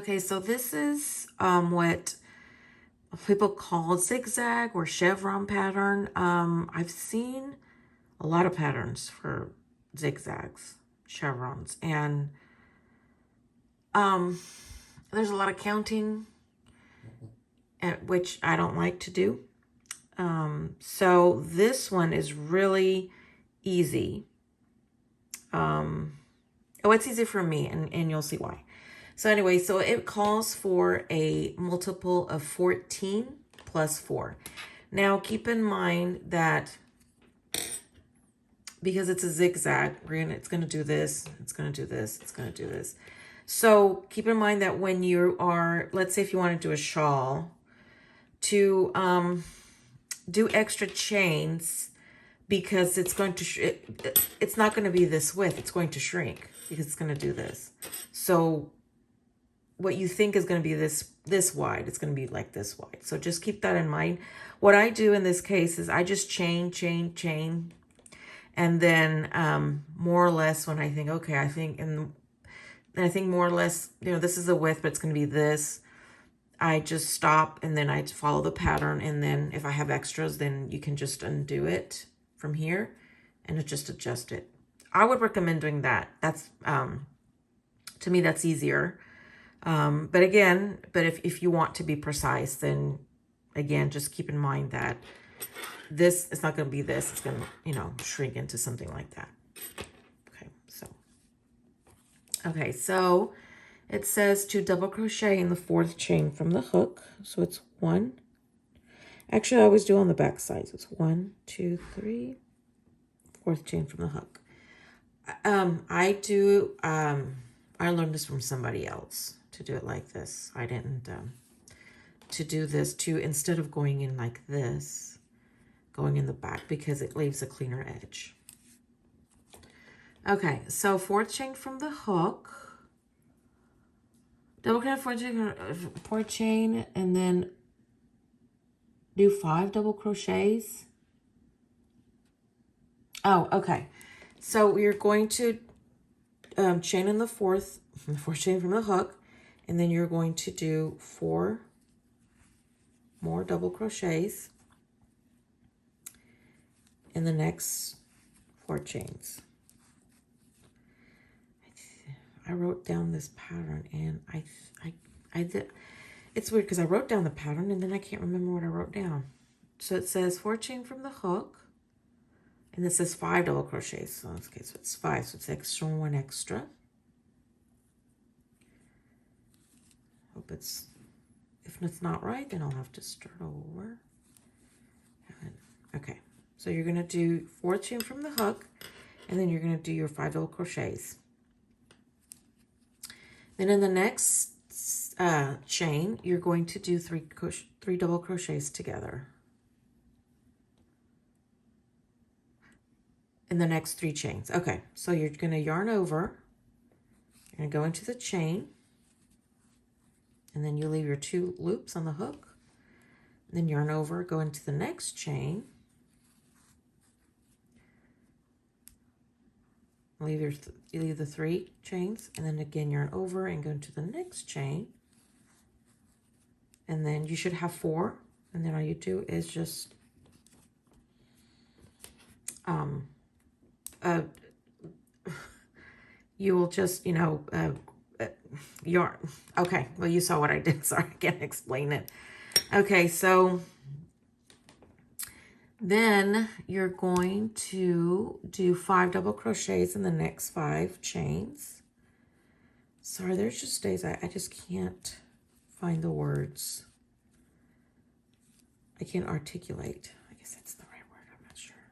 Okay, so this is what people call zigzag or chevron pattern. I've seen a lot of patterns for zigzags, chevrons, and there's a lot of counting, which I don't like to do. So this one is really easy. It's easy for me, and you'll see why. So anyway, so it calls for a multiple of 14 plus 4. Now, keep in mind that because it's a zigzag, it's going to do this, it's going to do this, it's going to do this. So keep in mind that when you are, let's say if you want to do a shawl, to do extra chains, because it's going to, it's not going to be this width, it's going to shrink because it's going to do this. So what you think is going to be this wide, it's going to be like this wide. So just keep that in mind. What I do in this case is I just chain. And then more or less when I think, okay, I think more or less, this is the width, but it's going to be this. I just stop and then I follow the pattern. And then if I have extras, then you can just undo it from here and just adjust it. I would recommend doing that. That's, to me, that's easier. But if you want to be precise, then again, just keep in mind that this is not going to be this. It's going to, shrink into something like that. Okay, so it says to double crochet in the 4th chain from the hook. So it's 1. Actually, I always do on the back side. So it's 1, 2, 3, 4th chain from the hook. I learned this from somebody else to do it like this. I didn't, to do this instead of going in like this, going in the back, because it leaves a cleaner edge. Okay, so 4th chain from the hook, double crochet 4th chain, and then do 5 double crochets. Oh, okay. So you're going to chain in the 4th chain from the hook, and then you're going to do 4 more double crochets in the next 4 chains. I wrote down this pattern, and I did. It's weird because I wrote down the pattern and then I can't remember what I wrote down. So it says 4 chain from the hook, and this says 5 double crochets. So okay, so it's 5. So it's extra 1 extra. Hope it's. If it's not right, then I'll have to start over. Okay, so you're gonna do 4 chain from the hook, and then you're gonna do your 5 double crochets. Then in the next chain, you're going to do 3 double crochets together. In the next 3 chains. Okay, so you're going to yarn over. You're going to go into the chain. And then you leave your 2 loops on the hook. Then yarn over, go into the next chain. You leave the 3 chains, and then again yarn over and go into the next chain. And then you should have 4, and then all you do is just you will just yarn. Okay, well, you saw what I did. Sorry, I can't explain it. Okay, so then you're going to do 5 double crochets in the next 5 chains. Sorry, there's just days I just can't find the words. I can't articulate. I guess that's the right word. I'm not sure.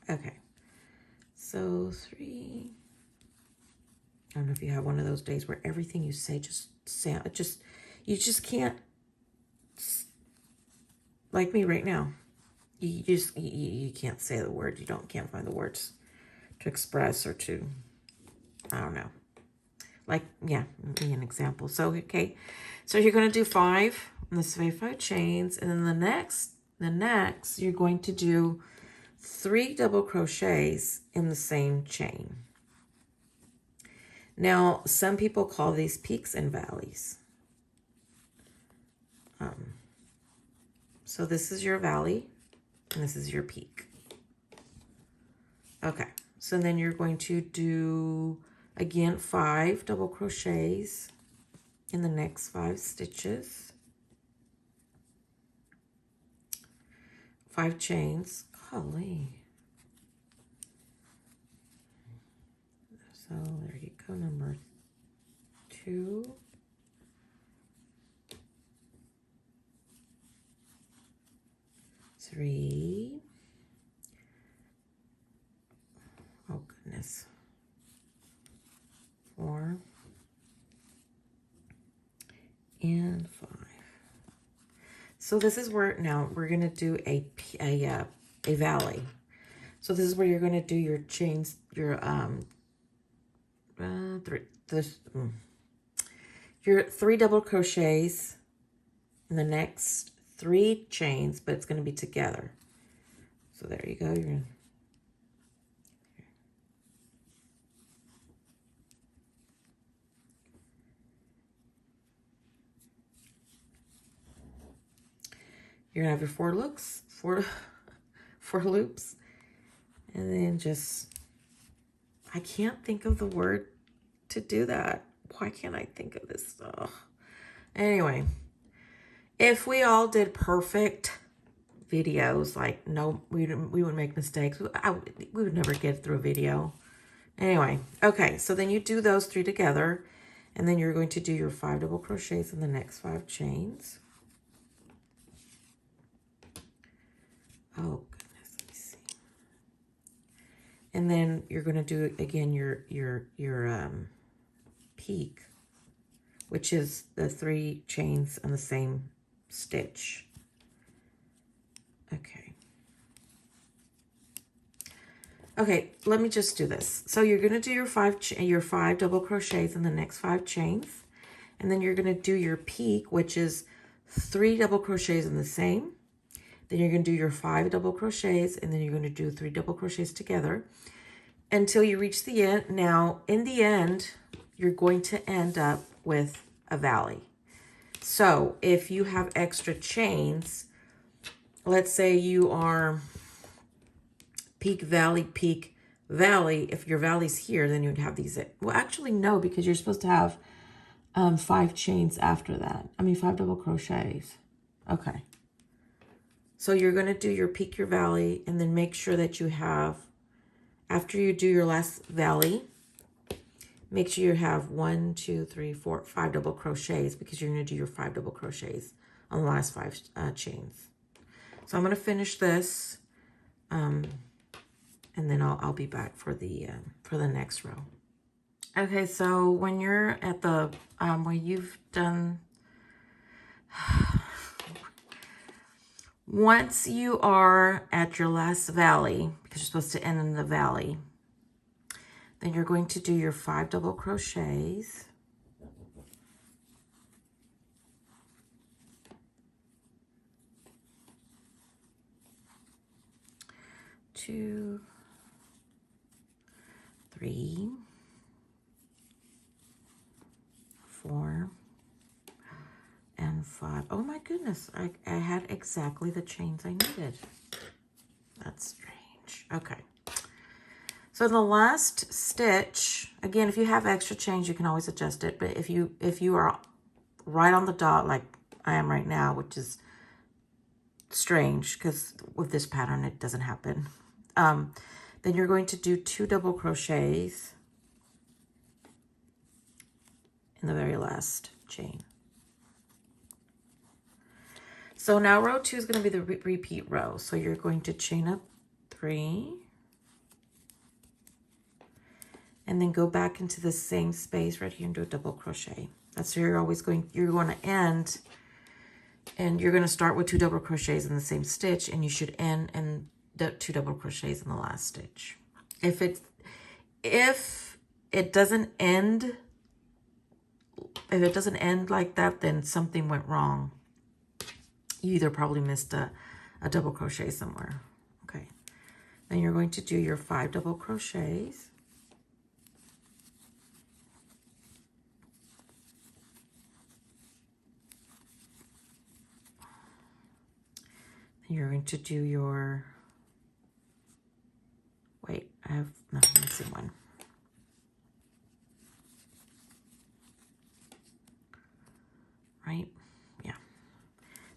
Okay. So 3. I don't know if you have one of those days where everything you say you just can't, like me right now. You can't say the word. Can't find the words to express or to, I don't know. Like, yeah, be an example. So, okay. So you're going to do 5 in this 5 chains. And then the next, you're going to do 3 double crochets in the same chain. Now, some people call these peaks and valleys. So this is your valley, and this is your peak. Okay, so then you're going to do, again, 5 double crochets in the next 5 stitches. 5 chains. Golly. So there you go, number 2. 3. Oh goodness. 4 and 5. So this is where now we're going to do a valley. So this is where you're going to do your chains, your your 3 double crochets in the next 3 chains, but it's going to be together. So there you go. You're gonna have your 4 loops, four loops, and then just, I can't think of the word to do that. Why can't I think of this stuff? Anyway, if we all did perfect videos, like no, we wouldn't make mistakes. We would never get through a video. Anyway, okay, so then you do those 3 together, and then you're going to do your 5 double crochets in the next 5 chains. Oh goodness, let me see. And then you're going to do again your peak, which is the 3 chains on the same stitch. Okay. Okay, let me just do this. So you're going to do your 5 double crochets in the next 5 chains, and then you're going to do your peak, which is 3 double crochets in the same. Then you're going to do your 5 double crochets, and then you're going to do 3 double crochets together until you reach the end. Now, in the end, you're going to end up with a valley. So if you have extra chains, let's say you are peak, valley, if your valley's here, then you'd have these. Well, actually, no, because you're supposed to have 5 chains after that. I mean, 5 double crochets. Okay. So you're going to do your peak, your valley, and then make sure that you have, after you do your last valley, make sure you have 1, 2, 3, 4, 5 double crochets, because you're going to do your 5 double crochets on the last 5 chains. So I'm going to finish this, and then I'll be back for the next row. Okay, so when you're at the where you've done. Once you are at your last valley, because you're supposed to end in the valley, then you're going to do your 5 double crochets. Two, 3, 4, and 5. Oh my goodness, I had exactly the chains I needed. That's strange. Okay. So the last stitch, again, if you have extra chains, you can always adjust it. But if you are right on the dot like I am right now, which is strange because with this pattern it doesn't happen, then you're going to do 2 double crochets in the very last chain. So now row 2 is going to be the repeat row. So you're going to chain up 3 and then go back into the same space right here and do a double crochet. That's where you're going to end, and you're going to start with 2 double crochets in the same stitch, and you should end in 2 double crochets in the last stitch. If it doesn't end like that, then something went wrong. You either probably missed a double crochet somewhere. Okay. Then you're going to do your 5 double crochets. You're going to do your, wait, I have, no, I'm missing one. Right? Yeah.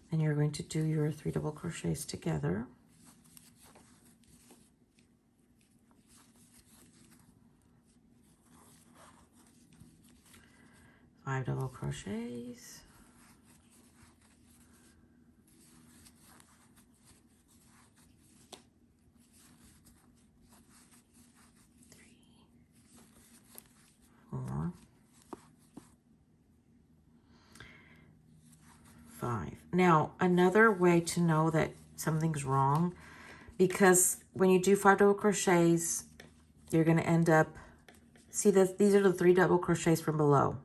Then you're going to do your 3 double crochets together. Five double crochets. Four, 5. Now, another way to know that something's wrong, because when you do 5 double crochets, you're going to end up, see this, these are the 3 double crochets from below.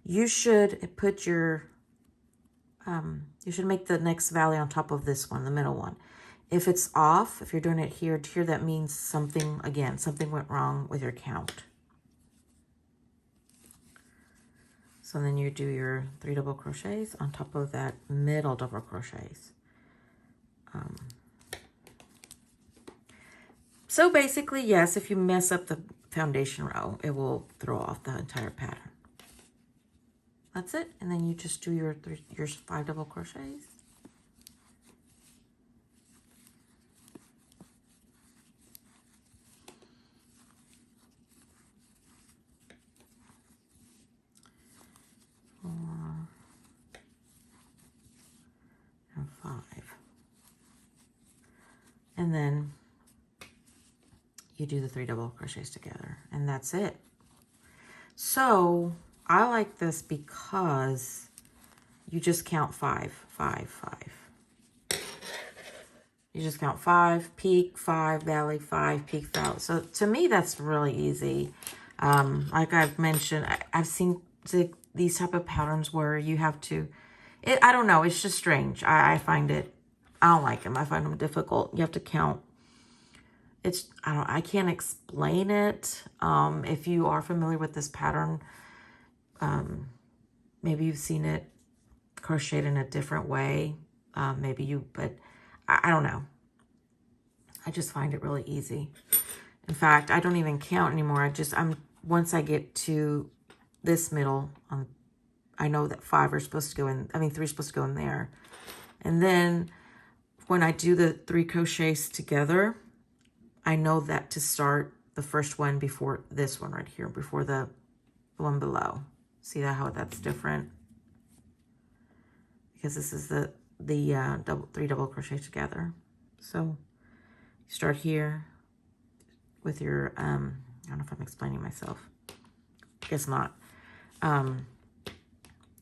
You should put your, you should make the next valley on top of this one, the middle one. If it's off, if you're doing it here to here, that means something, again, something went wrong with your count. So then you do your 3 double crochets on top of that middle double crochets. So basically, yes, if you mess up the foundation row, it will throw off the entire pattern. That's it. And then you just do your 5 double crochets. And 5. And then you do the 3 double crochets together, and that's it. So I like this because you just count 5, 5, 5. You just count 5, peak, 5, valley, 5, peak, valley. So to me, that's really easy. Like I've mentioned, I've seen these type of patterns where you have to, I don't know, it's just strange. I find it, I don't like them. I find them difficult. You have to count. I can't explain it. If you are familiar with this pattern, maybe you've seen it crocheted in a different way. But I don't know. I just find it really easy. In fact, I don't even count anymore. Once I get to this middle, I know that 5 are supposed to go in, 3 is supposed to go in there. And then when I do the 3 crochets together, I know that to start the first one before this one right here, before the one below. See how that's different? Because this is the 3 double crochet together. So you start here with your, I don't know if I'm explaining myself. Guess not.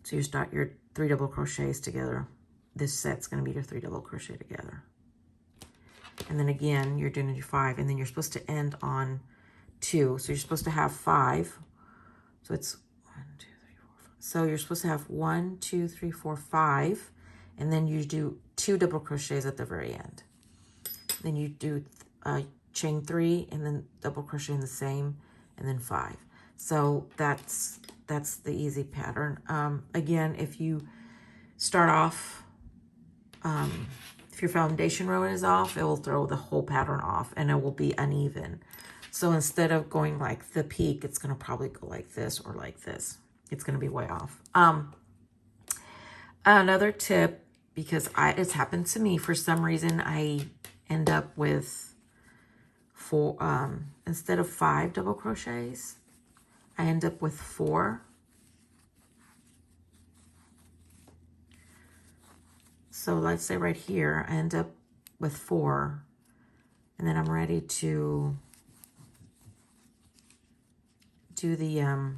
So you start your 3 double crochets together. This set's going to be your 3 double crochet together. And then again, you're doing your 5, and then you're supposed to end on 2. So you're supposed to have 5. So it's 1, 2, 3, 4, 5. So you're supposed to have 1, 2, 3, 4, 5, and then you do 2 double crochets at the very end. Then you do chain 3, and then double crochet in the same, and then 5. So that's the easy pattern. Again, if you start off, if your foundation row is off, it will throw the whole pattern off, and it will be uneven. So instead of going like the peak, it's going to probably go like this or like this. It's going to be way off. Another tip, because it's happened to me, for some reason I end up with 4, instead of 5 double crochets, I end up with 4. So let's say right here, I end up with 4, and then I'm ready to do the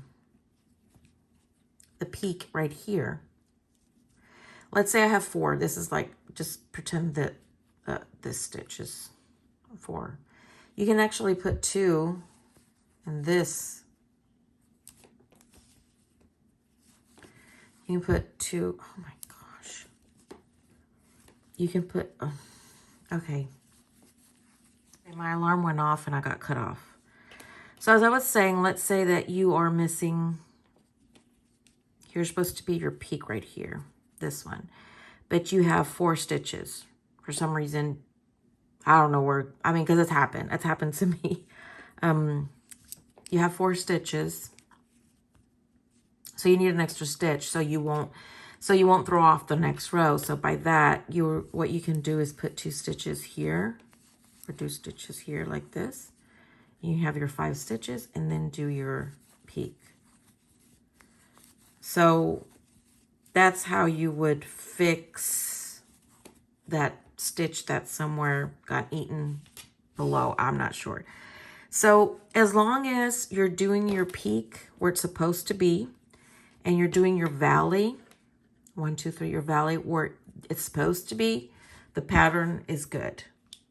peak right here. Let's say I have 4. This is like, just pretend that this stitch is 4. You can actually put 2 in this. You can put 2, oh my gosh. You can put, okay. My alarm went off and I got cut off. So as I was saying, let's say that you are missing, here's supposed to be your peak right here, this one. But you have 4 stitches for some reason, I don't know where, I mean, because it's happened to me. You have 4 stitches, so you need an extra stitch, so you won't throw off the next row. So by that, what you can do is put 2 stitches here, or 2 stitches here like this. You have your 5 stitches, and then do your peak. So that's how you would fix that stitch that somewhere got eaten below. I'm not sure. So as long as you're doing your peak where it's supposed to be, and you're doing your valley, 1, 2, 3, your valley where it's supposed to be, the pattern is good.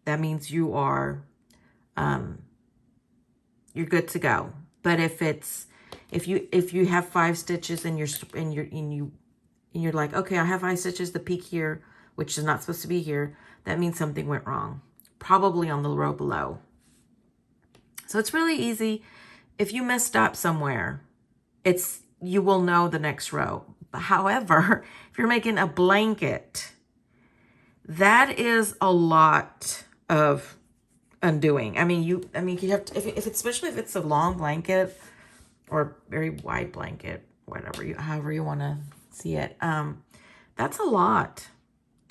That means you are, you're good to go. But if you have 5 stitches and you're like, okay, I have 5 stitches, the peak here, which is not supposed to be here, that means something went wrong, probably on the row below. So it's really easy. If you messed up somewhere, you will know the next row. However, if you're making a blanket, that is a lot of undoing. I mean, you have to, especially if it's a long blanket or very wide blanket, however you want to see it. That's a lot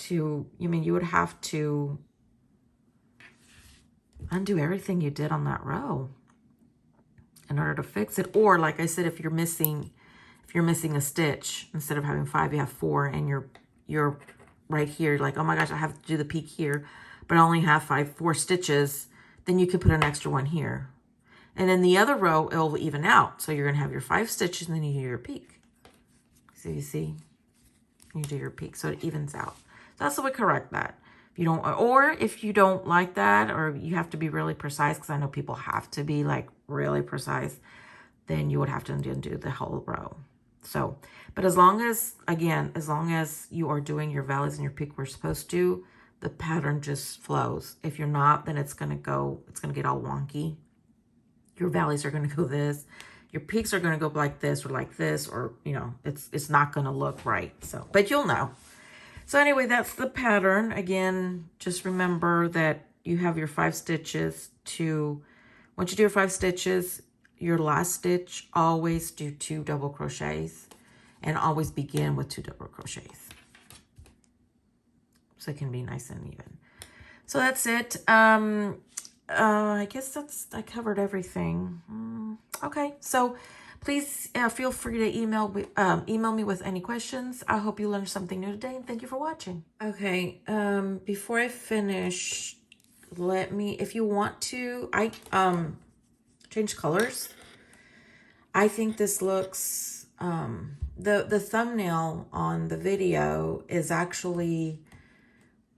you would have to undo everything you did on that row in order to fix it. Or like I said, if you're missing a stitch, instead of having 5, you have 4, and you're right here, like, oh my gosh, I have to do the peak here, but I only have 4 stitches, then you could put an extra one here. And then the other row, it'll even out. So you're going to have your 5 stitches, and then you do your peak. So you see, you do your peak, so it evens out. So that's the way to correct that. If you don't like that, or you have to be really precise, because I know people have to be like really precise, then you would have to undo the whole row. So, but as long as you are doing your valleys and your peak where you're supposed to, the pattern just flows. If you're not, then it's going to get all wonky. Your valleys are going to go this. Your peaks are going to go like this, or it's not going to look right. So, but you'll know. So anyway, that's the pattern. Again, just remember that you have your 5 stitches once you do your 5 stitches, your last stitch, always do 2 double crochets, and always begin with 2 double crochets. So it can be nice and even. So that's it. I guess I covered everything. Okay, so please feel free to email me with any questions. I hope you learned something new today, and thank you for watching. Okay, before I finish, if you want to, change colors. I think this looks, the thumbnail on the video is actually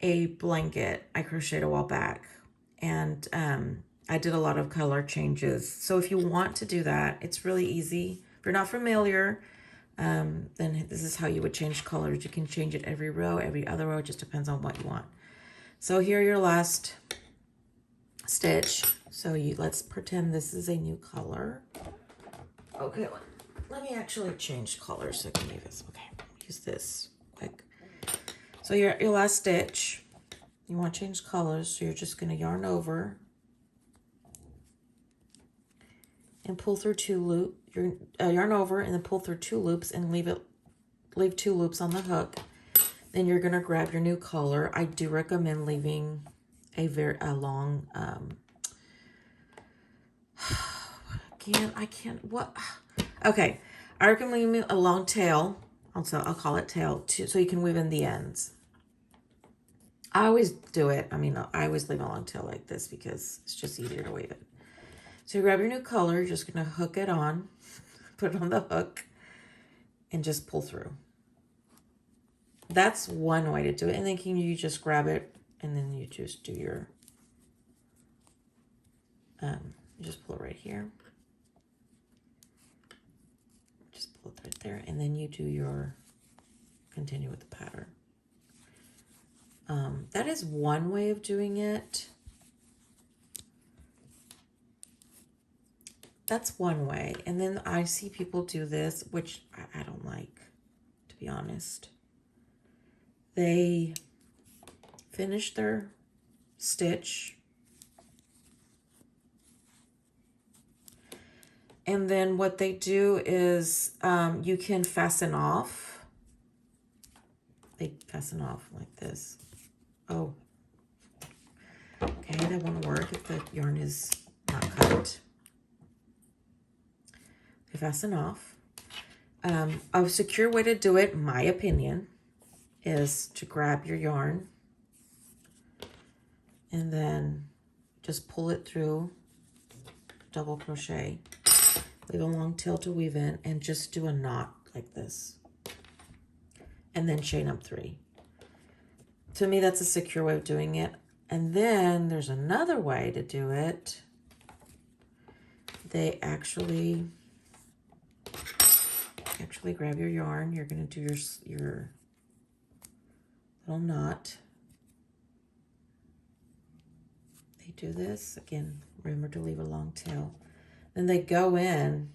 a blanket I crocheted a while back. And I did a lot of color changes. So if you want to do that, it's really easy. If you're not familiar, then this is how you would change colors. You can change it every row, every other row. It just depends on what you want. So here are your last stitch. So let's pretend this is a new color. Okay, let me actually change colors so I can use this quick. So your last stitch, you want to change colors, so you're just going to yarn over and pull through 2 loops. Yarn over and then pull through 2 loops and leave 2 loops on the hook. Then you're going to grab your new color. I do recommend leaving a long okay, I recommend leaving a long tail. Also, I'll call it tail too, so you can weave in the ends. I always do it. I mean, I always leave a long tail like this because it's just easier to weave it. So you grab your new color, you're just going to hook it on, put it on the hook, and just pull through. That's one way to do it. And then you just grab it, and then you just do your, you just pull it right here. Just pull it right there, and then you do your, continue with the pattern. That is one way of doing it. That's one way. And then I see people do this, which I don't like, to be honest. They finish their stitch. And then what they do is you can fasten off. They fasten off like this. Oh, okay, that won't work if the yarn is not cut. They fasten off. A secure way to do it, my opinion, is to grab your yarn and then just pull it through, double crochet, leave a long tail to weave in, and just do a knot like this. And then chain up 3. To me, that's a secure way of doing it. And then there's another way to do it. They actually grab your yarn. You're going to do your little knot. They do this. Again, remember to leave a long tail. Then they go in.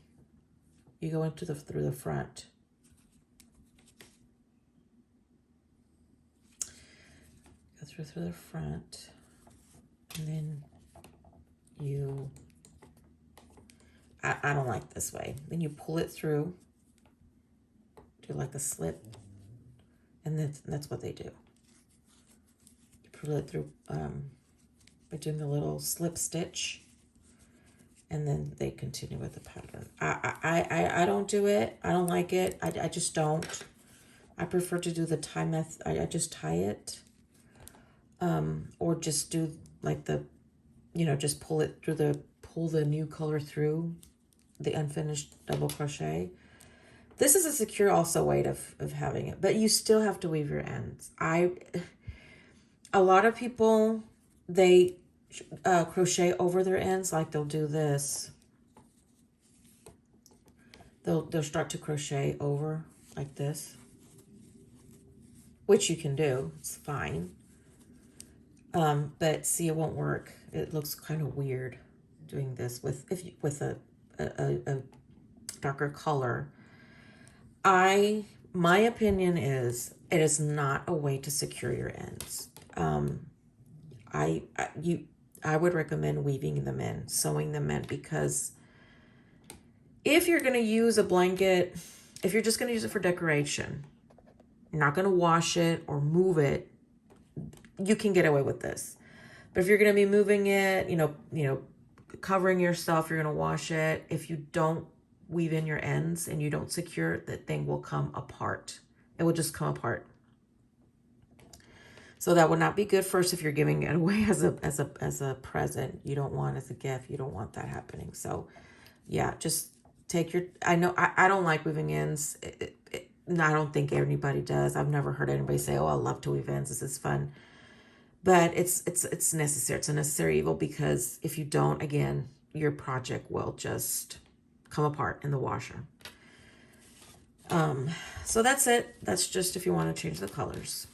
You go into through the front. Go through the front. And then you... I don't like this way. Then you pull it through. Do like a slip. And that's what they do. You pull it through by doing the little slip stitch. And then they continue with the pattern. I don't do it. I don't like it. I just don't. I prefer to do the tie method. I just tie it. Or just do like the, just pull the new color through the unfinished double crochet. This is a secure also way of having it, but you still have to weave your ends. A lot of people, they crochet over their ends, like they'll do this. They'll start to crochet over like this, which you can do. It's fine. But see, it won't work. It looks kind of weird doing this with a darker color. My opinion is it is not a way to secure your ends. I would recommend weaving them in, sewing them in, because if you're going to use a blanket, if you're just going to use it for decoration, you're not going to wash it or move it, you can get away with this. But if you're going to be moving it, covering yourself, you're going to wash it. If you don't weave in your ends and you don't secure it, that thing will come apart. It will just come apart. So that would not be good. First, if you're giving it away as a present, you don't want, as a gift, you don't want that happening. So yeah, just take your, I know I don't like weaving ends. I don't think anybody does. I've never heard anybody say, oh, I love to weave ends. This is fun. But it's necessary. It's a necessary evil, because if you don't, again, your project will just come apart in the washer. So that's it. That's just if you want to change the colors.